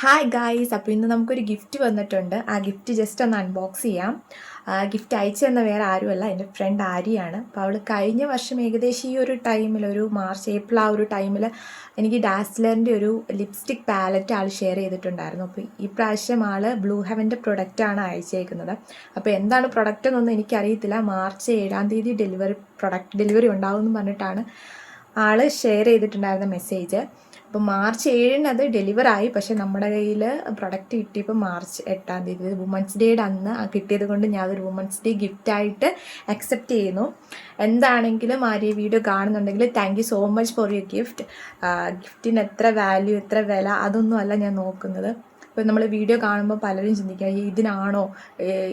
Hi guys, അപ്പോൾ ഇന്ന് നമുക്കൊരു ഗിഫ്റ്റ് വന്നിട്ടുണ്ട്. ആ ഗിഫ്റ്റ് ജസ്റ്റ് ഒന്ന് അൺബോക്സ് ചെയ്യാം. ഗിഫ്റ്റ് അയച്ചു തന്ന വേറെ ആരുമല്ല, എൻ്റെ ഫ്രണ്ട് ആര്യയാണ്. അപ്പോൾ അവൾ കഴിഞ്ഞ വർഷം ഏകദേശം ഈ ഒരു ടൈമിൽ, ഒരു മാർച്ച് ഏപ്രിൽ ആ ഒരു ടൈമിൽ എനിക്ക് ഡാസ്ലറിൻ്റെ ഒരു ലിപ്സ്റ്റിക് പാലറ്റ് ആൾ ഷെയർ ചെയ്തിട്ടുണ്ടായിരുന്നു. അപ്പോൾ ഈ പ്രാവശ്യം ആൾ ബ്ലൂ ഹെവൻ്റെ പ്രൊഡക്റ്റാണ് അയച്ചേക്കുന്നത്. അപ്പോൾ എന്താണ് പ്രൊഡക്റ്റ് എന്നൊന്നും എനിക്കറിയത്തില്ല. മാർച്ച് 7-ാം തീയതി പ്രൊഡക്റ്റ് ഡെലിവറി ഉണ്ടാവും എന്ന് പറഞ്ഞിട്ടാണ് ആൾ ഷെയർ ചെയ്തിട്ടുണ്ടായിരുന്ന മെസ്സേജ്. അപ്പോൾ മാർച്ച് 7-ന് അത് ഡെലിവറായി. പക്ഷേ നമ്മുടെ കയ്യിൽ പ്രൊഡക്റ്റ് കിട്ടിയപ്പോൾ മാർച്ച് 8-ാം തീയതി വുമൻസ് ഡേയുടെ അന്ന് കിട്ടിയത് കൊണ്ട് ഞാൻ അതൊരു വുമൻസ് ഡേ ഗിഫ്റ്റായിട്ട് അക്സെപ്റ്റ് ചെയ്യുന്നു. എന്താണെങ്കിലും ആര്യ വീഡിയോ കാണുന്നുണ്ടെങ്കിൽ thank you so much for your gift. ഗിഫ്റ്റിന് എത്ര വാല്യൂ, എത്ര വില, അതൊന്നും അല്ല ഞാൻ നോക്കുന്നത്. ഇപ്പോൾ നമ്മൾ വീഡിയോ കാണുമ്പോൾ പലരും ചിന്തിക്കുക ഇതിനാണോ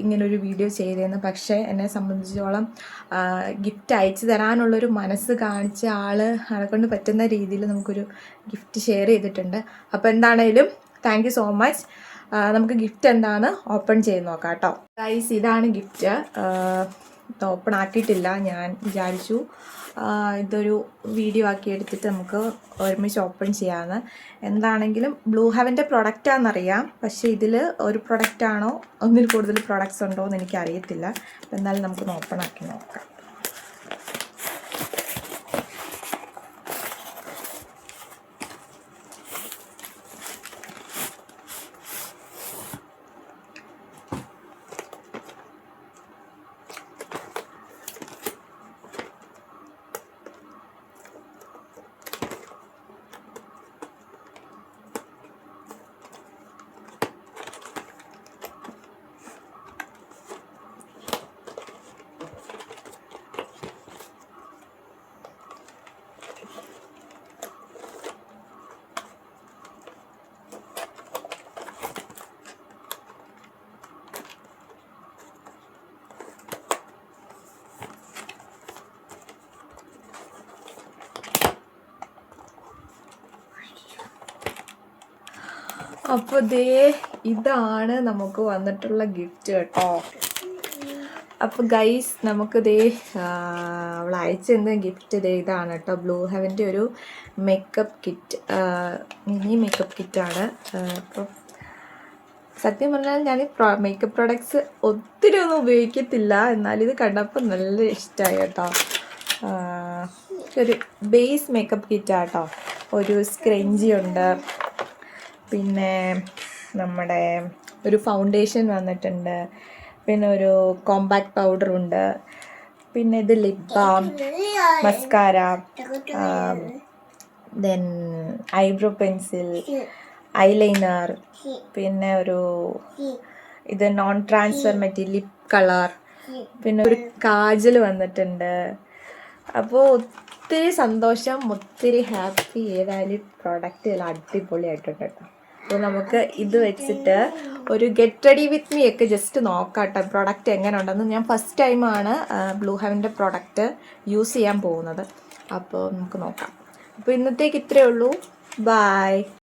ഇങ്ങനൊരു വീഡിയോ ചെയ്തതെന്ന്. പക്ഷേ എന്നെ സംബന്ധിച്ചോളം ഗിഫ്റ്റ് അയച്ചു തരാനുള്ളൊരു മനസ്സ് കാണിച്ച ആളെ കൊണ്ട് പറ്റുന്ന രീതിയിൽ നമുക്കൊരു ഗിഫ്റ്റ് ഷെയർ ചെയ്തിട്ടുണ്ട്. അപ്പോൾ എന്താണേലും താങ്ക് യു സോ മച്ച്. നമുക്ക് ഗിഫ്റ്റ് എന്താണെന്ന് ഓപ്പൺ ചെയ്ത് നോക്കാം കേട്ടോ. ഗൈസ്, ഇതാണ് ഗിഫ്റ്റ്. ഓപ്പൺ ആക്കിയിട്ടില്ല. ഞാൻ വിചാരിച്ചു ഇതൊരു വീഡിയോ ആക്കി എടുത്തിട്ട് നമുക്ക് ഒരുമിച്ച് ഓപ്പൺ ചെയ്യാമെന്ന്. എന്താണെങ്കിലും ബ്ലൂ ഹെവൻ്റെ പ്രൊഡക്റ്റാണെന്നറിയാം, പക്ഷേ ഇതിൽ ഒരു പ്രൊഡക്റ്റാണോ ഒന്നിൽ കൂടുതൽ പ്രൊഡക്ട്സ് ഉണ്ടോ എന്ന് എനിക്കറിയത്തില്ല. എന്നാലും നമുക്കൊന്ന് ഓപ്പൺ ആക്കി നോക്കാം. അപ്പോൾ ഇതാണ് നമുക്ക് വന്നിട്ടുള്ള ഗിഫ്റ്റ് കേട്ടോ. അപ്പോൾ ഗൈസ്, നമുക്ക് അവൾ അയച്ചെന്ന ഗിഫ്റ്റ് ഇതാണ് കേട്ടോ. ബ്ലൂ ഹെവൻ്റെ ഒരു മേക്കപ്പ് കിറ്റ്, മിനി മേക്കപ്പ് കിറ്റാണ്. അപ്പോൾ സത്യം പറഞ്ഞാൽ ഞാൻ മേക്കപ്പ് പ്രോഡക്ട്സ് ഒത്തിരി ഒന്നും ഉപയോഗിക്കത്തില്ല, എന്നാലും ഇത് കണ്ടപ്പോൾ നല്ല ഇഷ്ടമായി കേട്ടോ. ഒരു ബേസ് മേക്കപ്പ് കിറ്റാണ് കേട്ടോ. ഒരു സ്ക്രഞ്ചി ഉണ്ട്, പിന്നെ നമ്മുടെ ഒരു ഫൗണ്ടേഷൻ വന്നിട്ടുണ്ട്, പിന്നെ ഒരു കോമ്പാക്ട് പൗഡറുണ്ട്, പിന്നെ ഇത് lip balm, mascara, then eyebrow pencil, eyeliner, പിന്നെ ഇത് നോൺ ട്രാൻസ്ഫർമേറ്റീവ് ലിപ് കളർ, പിന്നെ ഒരു കാജൽ വന്നിട്ടുണ്ട്. അപ്പോൾ ഒത്തിരി സന്തോഷം, ഒത്തിരി ഹാപ്പി. ഏതായാലും പ്രോഡക്റ്റ് എല്ലാം അടിപൊളിയായിട്ടുണ്ട് കേട്ടോ. അപ്പോൾ നമുക്ക് ഇത് വെച്ചിട്ട് ഒരു ഗെറ്റ് റെഡി വിത്ത് മീ ഒക്കെ ജസ്റ്റ് നോക്കാട്ടോ പ്രോഡക്റ്റ് എങ്ങനെ ഉണ്ടെന്ന്. ഞാൻ ഫസ്റ്റ് ടൈമാണ് ബ്ലൂ ഹെവൻ്റെ പ്രോഡക്റ്റ് യൂസ് ചെയ്യാൻ പോകുന്നത്. അപ്പോൾ നമുക്ക് നോക്കാം. അപ്പോൾ ഇന്നത്തേക്ക് ഇത്രയേ ഉള്ളൂ. ബൈ.